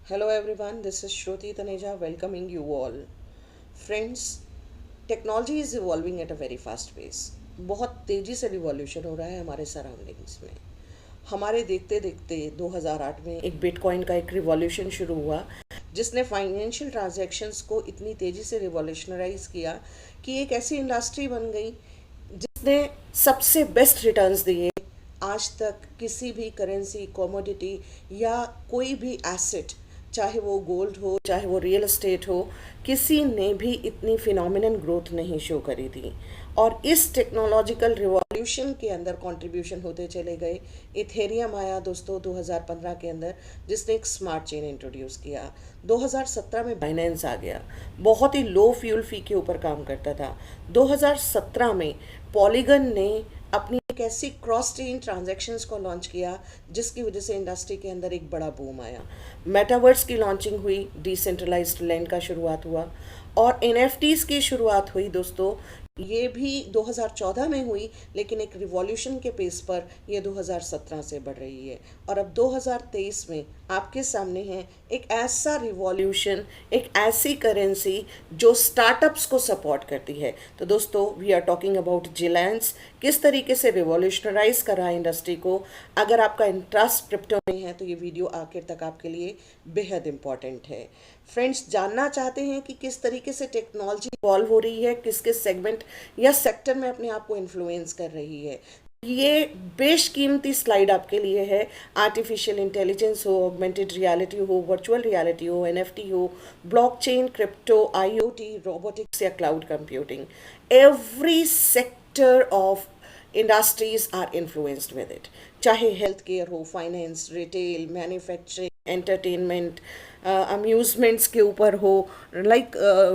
Hello everyone, this is Shruti Taneja welcoming you all. Friends, technology is evolving at a very fast pace. बहुत तेज़ी से revolution हो रहा है हमारे सराउंडिंग्स में। हमारे देखते देखते 2008 में एक बिटकॉइन का एक रिवॉल्यूशन शुरू हुआ जिसने फाइनेंशियल ट्रांजैक्शंस को इतनी तेज़ी से रिवॉल्यूशनराइज किया कि एक ऐसी इंडस्ट्री बन गई जिसने सबसे बेस्ट रिटर्न्स दिए आज तक किसी भी करेंसी कमोडिटी या कोई भी एसेट, चाहे वो गोल्ड हो चाहे वो रियल एस्टेट हो, किसी ने भी इतनी फिनोमिनल ग्रोथ नहीं शो करी थी। और इस टेक्नोलॉजिकल रिवॉल्यूशन के अंदर कंट्रीब्यूशन होते चले गए। इथेरियम आया दोस्तों 2015 के अंदर, जिसने एक स्मार्ट चेन इंट्रोड्यूस किया। 2017 में बाइनेंस आ गया, बहुत ही लो फ्यूल फी के ऊपर काम करता था। 2017 में पॉलीगन ने अपनी एक ऐसी क्रॉस चेन ट्रांजैक्शंस को लॉन्च किया जिसकी वजह से इंडस्ट्री के अंदर एक बड़ा बूम आया। मेटावर्स की लॉन्चिंग हुई, डिसेंट्रलाइज्ड लैंड का शुरुआत हुआ और एनएफटीज की शुरुआत हुई दोस्तों। ये भी 2014 में हुई, लेकिन एक रिवॉल्यूशन के पेस पर ये 2017 से बढ़ रही है। और अब 2023 में आपके सामने है एक ऐसा रिवॉल्यूशन, एक ऐसी करेंसी जो स्टार्टअप्स को सपोर्ट करती है। तो दोस्तों, वी आर टॉकिंग अबाउट जिलेंस, किस तरीके से रिवॉल्यूशनराइज कर रहा है इंडस्ट्री को। अगर आपका इंटरेस्ट क्रिप्टो में है तो ये वीडियो आखिर तक आपके लिए बेहद इंपॉर्टेंट है। फ्रेंड्स, जानना चाहते हैं कि किस तरीके से टेक्नोलॉजी इवॉल्व हो रही है, किस किस सेगमेंट या सेक्टर में अपने आप को इन्फ्लुएंस कर रही है। ये बेशकीमती स्लाइड आपके लिए है। आर्टिफिशियल इंटेलिजेंस हो, ऑगमेंटेड रियलिटी हो, वर्चुअल रियलिटी हो, एनएफटी हो, ब्लॉकचेन, क्रिप्टो, आईओटी, रोबोटिक्स या cloud computing, every sector of industries are influenced with it. चाहे हेल्थ केयर हो, finance, retail, manufacturing, entertainment, amusements के ऊपर हो, लाइक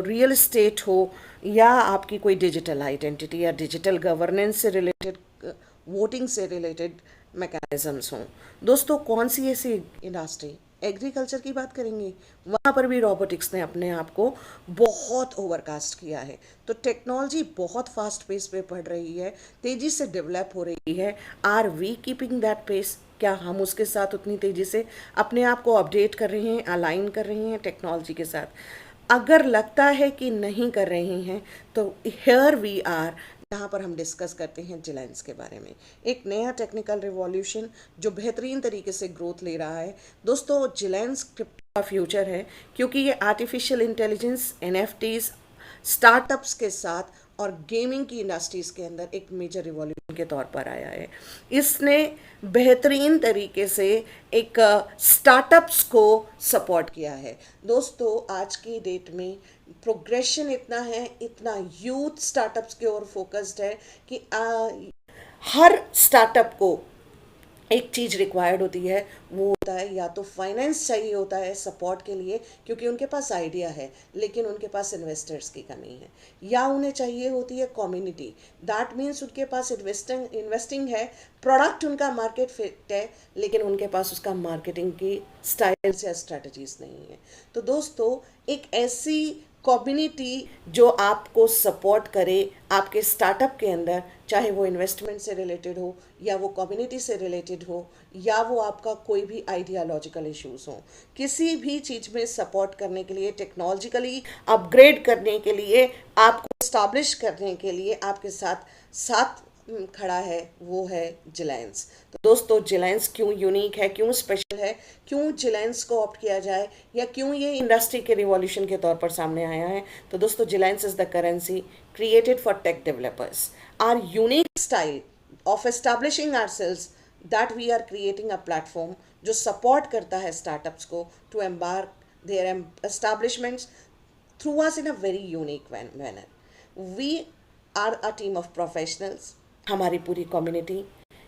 रियल एस्टेट हो, या आपकी कोई डिजिटल आइडेंटिटी या डिजिटल गवर्नेंस से रिलेटेड, वोटिंग से रिलेटेड मैकेनिज्म्स हों। दोस्तों, कौन सी ऐसी इंडस्ट्री, एग्रीकल्चर की बात करेंगे, वहाँ पर भी रोबोटिक्स ने अपने आप को बहुत ओवरकास्ट किया है। तो टेक्नोलॉजी बहुत फास्ट पेस पे बढ़ रही है, तेज़ी से डेवलप हो रही है। Are we keeping that pace? क्या हम उसके साथ उतनी तेज़ी से अपने आप को अपडेट कर रहे हैं, अलाइन कर रहे हैं टेक्नोलॉजी के साथ? अगर लगता है कि नहीं कर रहे हैं तो हियर वी आर, यहाँ पर हम डिस्कस करते हैं जिलेंस के बारे में। एक नया टेक्निकल रिवॉल्यूशन जो बेहतरीन तरीके से ग्रोथ ले रहा है। दोस्तों, जिलेंस क्रिप्टो का फ्यूचर है, क्योंकि ये आर्टिफिशियल इंटेलिजेंस, एनएफटीज, स्टार्टअप्स के साथ और गेमिंग की इंडस्ट्रीज़ के अंदर एक मेजर रिवॉल्यूशन के तौर पर आया है। इसने बेहतरीन तरीके से एक स्टार्टअप्स को सपोर्ट किया है। दोस्तों, आज की डेट में प्रोग्रेशन इतना है, इतना यूथ स्टार्टअप्स के ओर फोकस्ड है कि हर स्टार्टअप को एक चीज़ रिक्वायर्ड होती है, वो होता है या तो फाइनेंस चाहिए होता है सपोर्ट के लिए, क्योंकि उनके पास आइडिया है लेकिन उनके पास इन्वेस्टर्स की कमी है, या उन्हें चाहिए होती है कम्युनिटी। दैट मीन्स उनके पास इन्वेस्टिंग है, प्रोडक्ट उनका मार्केट फिट है, लेकिन उनके पास उसका मार्केटिंग की स्टाइल्स या स्ट्रेटजीज नहीं है। तो दोस्तों, एक ऐसी कम्युनिटी जो आपको सपोर्ट करे आपके स्टार्टअप के अंदर, चाहे वो इन्वेस्टमेंट से रिलेटेड हो या वो कम्युनिटी से रिलेटेड हो या वो आपका कोई भी आइडियालॉजिकल इश्यूज हो, किसी भी चीज़ में सपोर्ट करने के लिए, टेक्नोलॉजिकली अपग्रेड करने के लिए, आपको इस्टाब्लिश करने के लिए आपके साथ साथ खड़ा है, वो है जिलेंस। तो दोस्तों, जिलेंस क्यों यूनिक है, क्यों स्पेशल है, क्यों जिलेंस को ऑप्ट किया जाए, या क्यों ये इंडस्ट्री के रिवॉल्यूशन के तौर पर सामने आया है? तो दोस्तों, जिलेंस is the currency created for tech developers. Our unique style of establishing ourselves, that we are creating a platform जो सपोर्ट करता है स्टार्टअप्स को to embark their establishments through us in a very unique manner. We are a team of professionals. हमारी पूरी community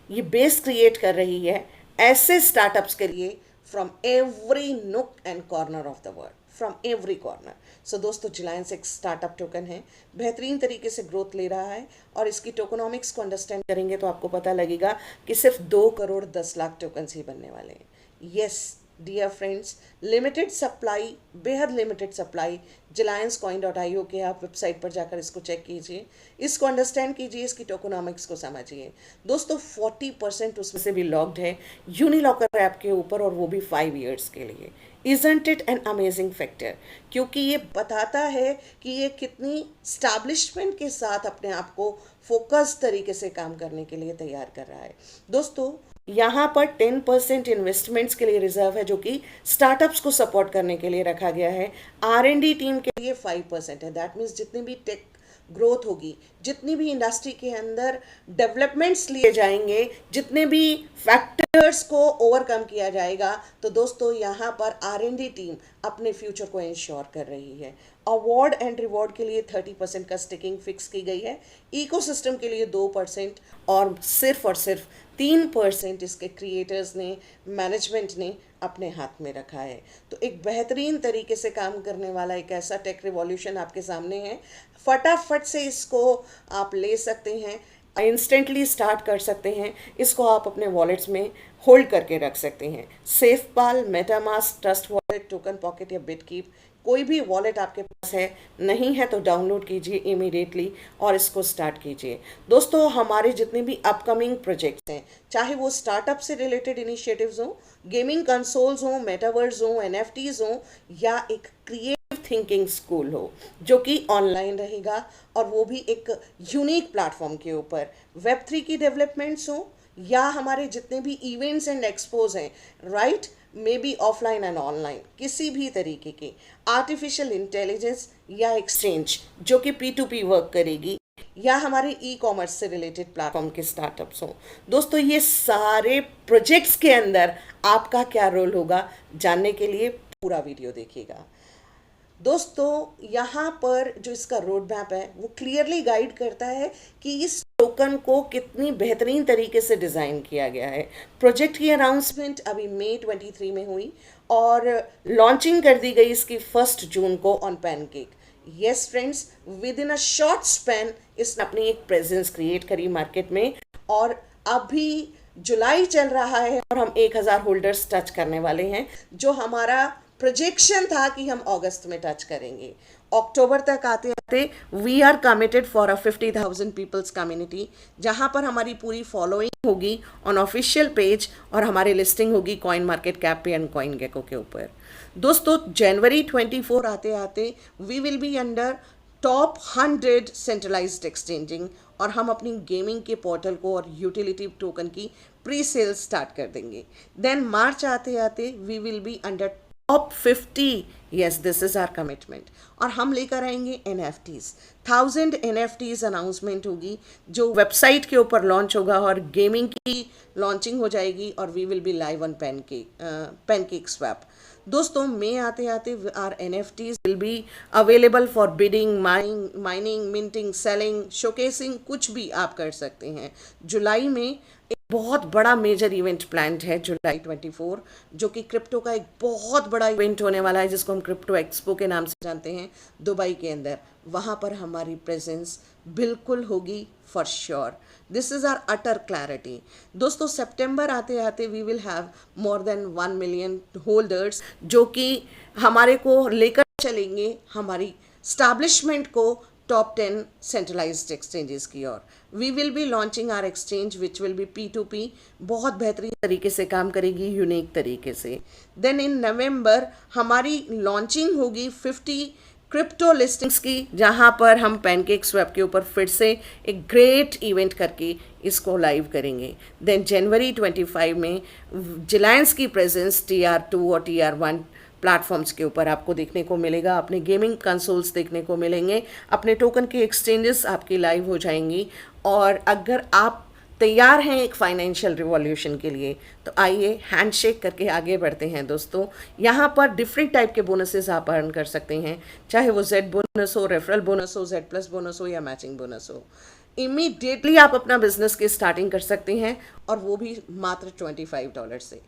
ये base create कर रही है ऐसे स्टार्टअप्स के लिए from every nook and corner of the world, from every corner. So दोस्तों, जिलायंस एक स्टार्टअप टोकन है, बेहतरीन तरीके से ग्रोथ ले रहा है, और इसकी टोकनॉमिक्स को अंडरस्टैंड करेंगे तो आपको पता लगेगा कि सिर्फ 2 करोड़ 10 लाख टोकन्स ही बनने वाले हैं। Yes, dear friends, limited supply, बेहद लिमिटेड सप्लाई, JelianceCoin.io के आप वेबसाइट पर जाकर इसको चेक कीजिए, इसको अंडरस्टैंड कीजिए, इसकी टोकोनॉमिक्स को समझिए। दोस्तों 40% उसमें से भी लॉक्ड है यूनिलॉकर ऐप के ऊपर, और वो भी 5 ईयर्स के लिए। Isn't it an amazing factor? क्योंकि ये बताता है कि ये कितनी स्टैब्लिशमेंट के साथ अपने आप को फोकस तरीके से काम करने के लिए तैयार कर रहा है। दोस्तों यहाँ पर 10% इन्वेस्टमेंट्स के लिए रिजर्व है, जो कि स्टार्टअप्स को सपोर्ट करने के लिए रखा गया है। R&D टीम के लिए 5% है। दैट मीन्स जितनी भी टेक ग्रोथ होगी, जितनी भी इंडस्ट्री के अंदर डेवलपमेंट्स लिए जाएंगे, जितने भी फैक्टर्स को ओवरकम किया जाएगा, तो दोस्तों यहाँ पर R&D टीम अपने फ्यूचर को इंश्योर कर रही है। अवार्ड एंड रिवॉर्ड के लिए 30% का स्टिकिंग फिक्स की गई है, इकोसिस्टम के लिए 2% और सिर्फ 3% इसके क्रिएटर्स ने, मैनेजमेंट ने अपने हाथ में रखा है। तो एक बेहतरीन तरीके से काम करने वाला एक ऐसा टेक रिवॉल्यूशन आपके सामने है। फटाफट से इसको आप ले सकते हैं, इंस्टेंटली स्टार्ट कर सकते हैं, इसको आप अपने वॉलेट्स में होल्ड करके रख सकते हैं। SafePal, MetaMask, Trust Wallet, Token Pocket या बिटकीप, कोई भी वॉलेट आपके पास है, नहीं है तो डाउनलोड कीजिए इमीडिएटली और इसको स्टार्ट कीजिए। दोस्तों हमारे जितने भी अपकमिंग प्रोजेक्ट्स हैं, चाहे वो स्टार्टअप से रिलेटेड इनिशिएटिव्स हों, गेमिंग कंसोल्स हों, मेटावर्स हों, NFTs हों, या एक क्रिएटिव थिंकिंग स्कूल हो जो कि ऑनलाइन रहेगा और वो भी एक यूनिक प्लेटफॉर्म के ऊपर, Web3 की डेवलपमेंट्स हों, या हमारे जितने भी इवेंट्स एंड एक्सपोज हैं, right, may be offline and online, किसी भी तरीके के आर्टिफिशियल इंटेलिजेंस या एक्सचेंज जो कि P2P वर्क करेगी, या हमारे E-कॉमर्स से रिलेटेड प्लेटफॉर्म के स्टार्टअप्स हों। दोस्तों ये सारे प्रोजेक्ट्स के अंदर आपका क्या रोल होगा, जानने के लिए पूरा वीडियो देखिएगा। दोस्तों यहाँ पर जो इसका रोड मैप है वो क्लियरली गाइड करता है कि इस टोकन को कितनी बेहतरीन तरीके से डिज़ाइन किया गया है। प्रोजेक्ट की अनाउंसमेंट अभी मई 23 में हुई और लॉन्चिंग कर दी गई इसकी 1 जून को on pancake. Yes friends, with in a short span इसने अपनी एक प्रेजेंस क्रिएट करी मार्केट में, और अभी जुलाई चल रहा है और हम 1000 होल्डर्स टच करने वाले हैं, जो हमारा प्रोजेक्शन था कि हम अगस्त में टच करेंगे। अक्टूबर तक आते आते we are committed for a 50,000 peoples community, जहां पर हमारी पूरी फॉलोइंग होगी ऑन ऑफिशियल पेज और हमारी लिस्टिंग होगी कॉइन मार्केट कैप पे एंड कॉइन गेको के ऊपर। दोस्तों जनवरी 24 आते आते we will be under top 100 centralized exchanging, और हम अपनी गेमिंग के पोर्टल को और यूटिलिटी टोकन की प्री सेल स्टार्ट कर देंगे। देन मार्च आते आते we will be under top 50, yes this is our commitment, और हम लेकर आएंगे NFTs। 1000 NFTs अनाउंसमेंट होगी जो वेबसाइट के ऊपर लॉन्च होगा और गेमिंग की लॉन्चिंग हो जाएगी, और we will be live on PancakeSwap. दोस्तों मई आते आते our NFTs will be available for bidding, mining, minting, selling, showcasing, कुछ भी आप कर सकते हैं। जुलाई में एक बहुत बड़ा मेजर इवेंट प्लान्ड है, जुलाई 24, जो कि क्रिप्टो का एक बहुत बड़ा इवेंट होने वाला है, जिसको हम क्रिप्टो एक्सपो के नाम से जानते हैं, दुबई के अंदर। वहाँ पर हमारी प्रेजेंस बिल्कुल होगी for sure. This is our utter clarity. दोस्तों सितंबर आते आते we will have more than 1 million holders, जो कि हमारे को लेकर चलेंगे हमारी स्टैब्लिशमेंट को टॉप 10 सेंट्रलाइज्ड एक्सचेंजेस की ओर। We will be launching our exchange which will be P2P, बहुत बेहतरीन तरीके से काम करेगी, यूनिक तरीके से। देन इन नवंबर हमारी लॉन्चिंग होगी 50 क्रिप्टो लिस्टिंग्स की, जहां पर हम पैनकेक स्वैप के ऊपर फिर से एक ग्रेट इवेंट करके इसको लाइव करेंगे। देन जनवरी 25 में जिलायंस की प्रेजेंस TR2 और TR1 प्लेटफॉर्म्स के ऊपर आपको देखने को मिलेगा, अपने गेमिंग कंसोल्स देखने को मिलेंगे, अपने टोकन के एक्सचेंजेस आपकी लाइव हो जाएंगी। और अगर आप तैयार हैं एक फाइनेंशियल रिवॉल्यूशन के लिए, तो आइए हैंडशेक करके आगे बढ़ते हैं। दोस्तों यहाँ पर डिफरेंट टाइप के बोनसेस आप अर्न कर सकते हैं, चाहे वो Z बोनस हो, रेफरल बोनस हो, Z+ बोनस हो या मैचिंग बोनस हो। इमीडिएटली आप अपना बिजनेस की स्टार्टिंग कर सकते हैं, और वो भी मात्र $25 से।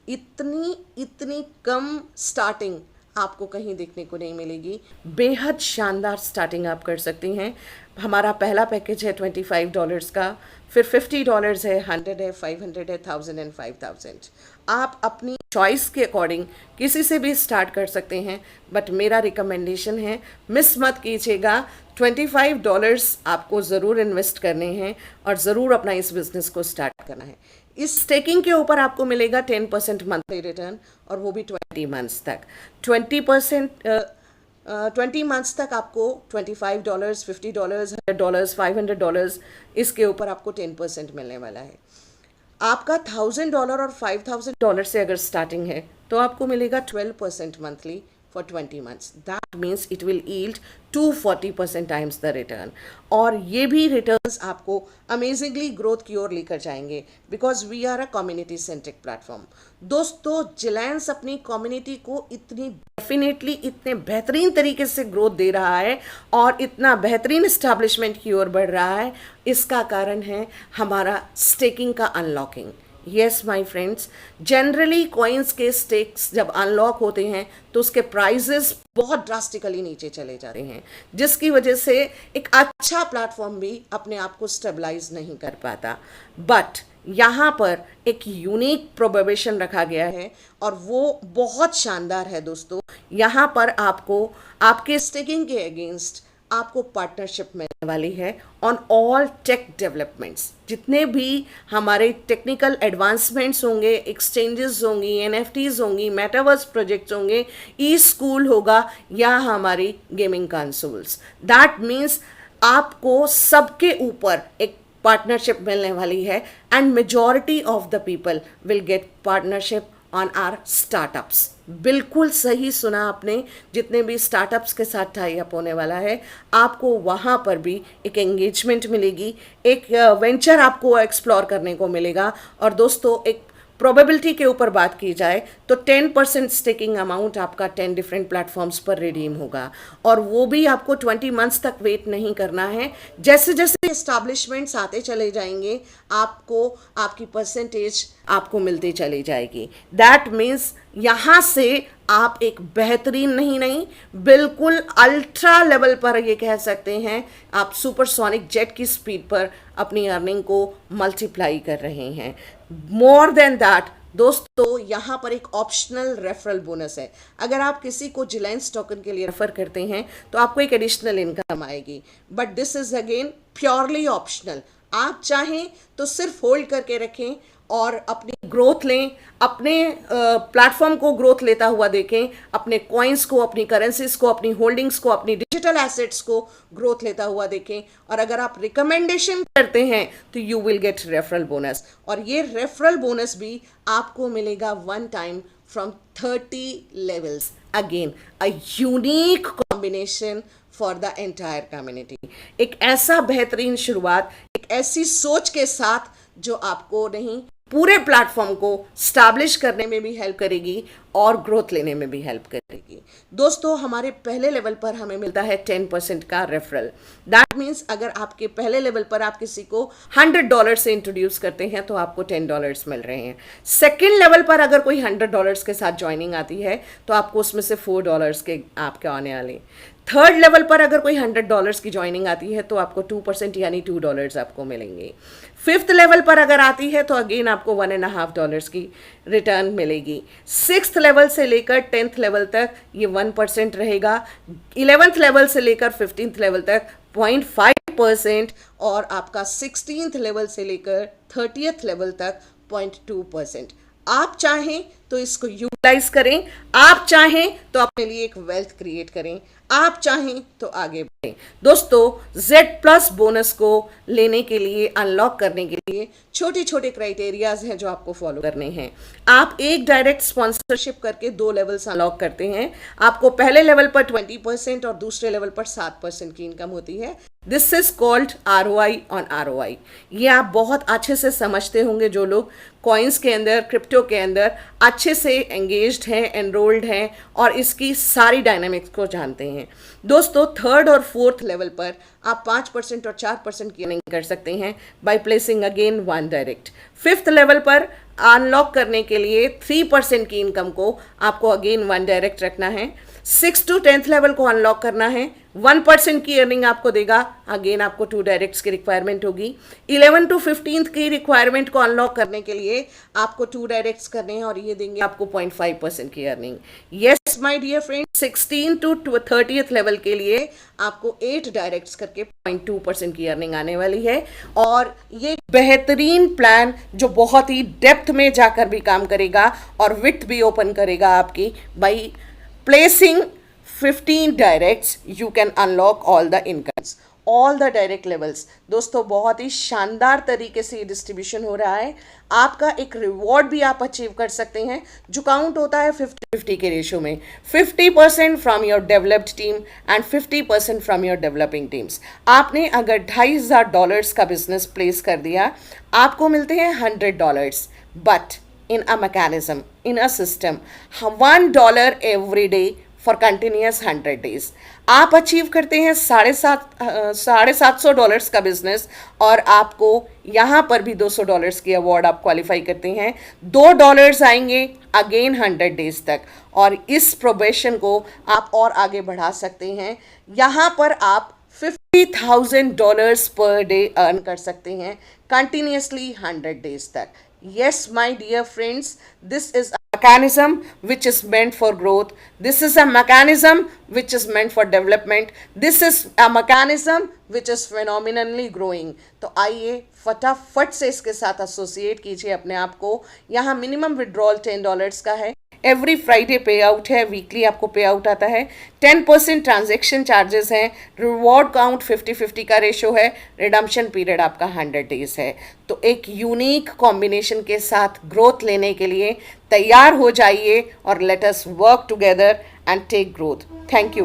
इतनी कम स्टार्टिंग आपको कहीं देखने को नहीं मिलेगी। बेहद शानदार स्टार्टिंग आप कर सकते हैं। हमारा पहला पैकेज है $25 का, फिर $50 है, 100 है, 500 है, 1000 एंड 5000। आप अपनी चॉइस के अकॉर्डिंग किसी से भी स्टार्ट कर सकते हैं, बट मेरा रिकमेंडेशन है मिस मत कीजिएगा। $25 आपको ज़रूर इन्वेस्ट करने हैं और ज़रूर अपना इस बिज़नेस को स्टार्ट करना है। इस स्टेकिंग के ऊपर आपको मिलेगा 10% मंथली रिटर्न, और वो भी 20 मंथ्स तक। 20 मंथ्स तक आपको $25, $50, $100, $500 इसके ऊपर आपको 10% मिलने वाला है। आपका $1000 और $5000 से अगर स्टार्टिंग है तो आपको मिलेगा 12% monthly for 20 months. That means it will yield 240% times the return, और ये भी रिटर्न्स आपको अमेजिंगली ग्रोथ की ओर लेकर जाएंगे, because we are a community centric platform. दोस्तों, जिलैंस अपनी कम्युनिटी को इतने बेहतरीन तरीके से ग्रोथ दे रहा है और इतना बेहतरीन इस्टेब्लिशमेंट की ओर बढ़ रहा है, इसका कारण है हमारा स्टेकिंग का unlocking. Yes my friends, generally coins के स्टेक्स जब अनलॉक होते हैं तो उसके प्राइजेस बहुत ड्रास्टिकली नीचे चले जाते हैं, जिसकी वजह से एक अच्छा प्लेटफॉर्म भी अपने आप को स्टेबलाइज नहीं कर पाता। बट यहाँ पर एक यूनिक प्रोबेबिशन रखा गया है और वो बहुत शानदार है दोस्तों। यहाँ पर आपको आपके स्टेकिंग के अगेंस्ट आपको पार्टनरशिप मिलने वाली है ऑन ऑल टेक डेवलपमेंट्स। जितने भी हमारे टेक्निकल एडवांसमेंट्स होंगे, एक्सचेंजेस होंगी, एनएफटीज होंगी, मेटावर्स प्रोजेक्ट्स होंगे, ई स्कूल होगा या हमारी गेमिंग कंसोल्स, दैट मीन्स आपको सबके ऊपर एक पार्टनरशिप मिलने वाली है, and majority of the people will get partnership on our startups. बिल्कुल सही सुना आपने, जितने भी स्टार्टअप्स के साथ टाई अप होने वाला है, आपको वहाँ पर भी एक एंगेजमेंट मिलेगी, एक वेंचर आपको एक्सप्लोर करने को मिलेगा। और दोस्तों, एक प्रोबेबिलिटी के ऊपर बात की जाए तो 10% स्टेकिंग अमाउंट आपका 10 डिफरेंट प्लेटफॉर्म्स पर रिडीम होगा, और वो भी आपको 20 मंथ्स तक वेट नहीं करना है। जैसे जैसे एस्टैब्लिशमेंट्स आते चले जाएंगे, आपको आपकी परसेंटेज आपको मिलती चली जाएगी। दैट मीन्स यहाँ से आप एक बेहतरीन नहीं बिल्कुल अल्ट्रा लेवल पर, ये कह सकते हैं, आप सुपरसोनिक जेट की स्पीड पर अपनी अर्निंग को मल्टीप्लाई कर रहे हैं। मोर देन दैट दोस्तों, यहाँ पर एक ऑप्शनल रेफरल बोनस है। अगर आप किसी को जिलैंस टोकन के लिए रेफर करते हैं तो आपको एक एडिशनल इनकम आएगी, but this is again purely optional. आप चाहें तो सिर्फ होल्ड करके रखें और अपनी ग्रोथ लें, अपने प्लेटफॉर्म को ग्रोथ लेता हुआ देखें, अपने कॉइन्स को, अपनी करेंसीज को, अपनी होल्डिंग्स को, अपनी डिजिटल एसेट्स को ग्रोथ लेता हुआ देखें। और अगर आप रिकमेंडेशन करते हैं तो you will get referral bonus, और ये रेफरल बोनस भी आपको मिलेगा one time from 30 levels. Again a unique combination for the entire community. एक ऐसा बेहतरीन शुरुआत, एक ऐसी सोच के साथ जो आपको नहीं पूरे प्लेटफॉर्म को स्टैब्लिश करने में भी हेल्प करेगी और ग्रोथ लेने में भी हेल्प करेगी। दोस्तों, हमारे पहले लेवल पर हमें मिलता है 10% का रेफरल। दैट मीन्स अगर आपके पहले लेवल पर आप किसी को $100 से इंट्रोड्यूस करते हैं तो आपको $10 मिल रहे हैं। सेकेंड लेवल पर अगर कोई $100 के साथ ज्वाइनिंग आती है तो आपको उसमें से $4 के आपके आने वाले। थर्ड लेवल पर अगर कोई $100 की ज्वाइनिंग आती है तो आपको 2% यानी $2 आपको मिलेंगे। फिफ्थ लेवल पर अगर आती है तो अगेन आपको $1.5 की रिटर्न मिलेगी। सिक्स्थ लेवल से लेकर 10th लेवल तक ये 1% रहेगा। 11th लेवल से लेकर 15th लेवल तक 0.5%, और आपका 16th लेवल से लेकर 30th लेवल तक 0.2%। आप चाहें तो इसको यूटिलाइज करें, आप चाहें तो अपने लिए एक वेल्थ क्रिएट करें, आप चाहें तो आगे बढ़ें। दोस्तों, Z+ बोनस को लेने के लिए, अनलॉक करने के लिए छोटे छोटे क्राइटेरियाज हैं जो आपको फॉलो करने हैं। आप एक डायरेक्ट स्पॉन्सरशिप करके 2 लेवल्स अनलॉक करते हैं। आपको पहले लेवल पर 20% और दूसरे लेवल पर 7% की इनकम होती है। This is called ROI on ROI। ये आप बहुत अच्छे से समझते होंगे जो लोग कॉइन्स के अंदर, क्रिप्टो के अंदर अच्छे से एंगेज्ड हैं, एनरोल्ड हैं और इसकी सारी डायनामिक्स को जानते हैं। दोस्तों, थर्ड और फोर्थ लेवल पर आप 5% और 4% की अर्निंग कर सकते हैं by placing again 1 direct. Fifth level पर अनलॉक करने के लिए 3% की इनकम को आपको अगेन 1 डायरेक्ट रखना है। 6 to 10th लेवल को अनलॉक करना है, 1% की अर्निंग आपको देगा। अगेन आपको 2 डायरेक्ट्स की रिक्वायरमेंट होगी। 11 to 15 की रिक्वायरमेंट को अनलॉक करने के लिए आपको 2 डायरेक्ट्स करने हैं और ये देंगे आपको 0.5% की earning. Yes my dear friend, 16 to 30th level के लिए आपको 8 डायरेक्ट्स करके 0.2% की अर्निंग आने वाली है। और ये एक बेहतरीन प्लान जो बहुत ही डेप्थ में जाकर भी काम करेगा और विथ भी ओपन करेगा आपकी। By placing 15 directs you can unlock all the incomes, all the direct levels। दोस्तों बहुत ही शानदार तरीके से ये डिस्ट्रीब्यूशन हो रहा है। आपका एक रिवॉर्ड भी आप अचीव कर सकते हैं जो काउंट होता है 50-50 के रेशियो में। 50% from your developed team and 50% from your developing teams. आपने अगर $2,500 का बिजनेस प्लेस कर दिया, आपको मिलते हैं $100, but in a mechanism, in a system, $1 every day for continuous 100 days. आप अचीव करते हैं $750 का बिजनेस और आपको यहाँ पर भी $200 की अवार्ड आप क्वालिफाई करते हैं। $2 आएंगे अगेन 100 डेज तक और इस प्रोबेशन को आप और आगे बढ़ा सकते हैं। यहाँ पर आप $50,000 पर डे अर्न कर सकते हैं कंटिन्यूसली 100 डेज तक। Yes, my dear friends, this is a mechanism which is meant for growth. This is a mechanism which is meant for development. This is a mechanism which is phenomenally growing. तो आइए फटाफट से इसके साथ associate कीजिए अपने आप को। यहाँ मिनिमम विड्रॉल $10 का है। एवरी फ्राइडे पे आउट है, वीकली आपको पे आउट आता है। 10% ट्रांजेक्शन चार्जेस हैं। रिवॉर्ड काउंट 50-50 का रेशो है। रिडम्पशन पीरियड आपका 100 डेज है। तो एक यूनिक कॉम्बिनेशन के साथ ग्रोथ लेने के लिए तैयार हो जाइए और let us work together and take growth. Thank you.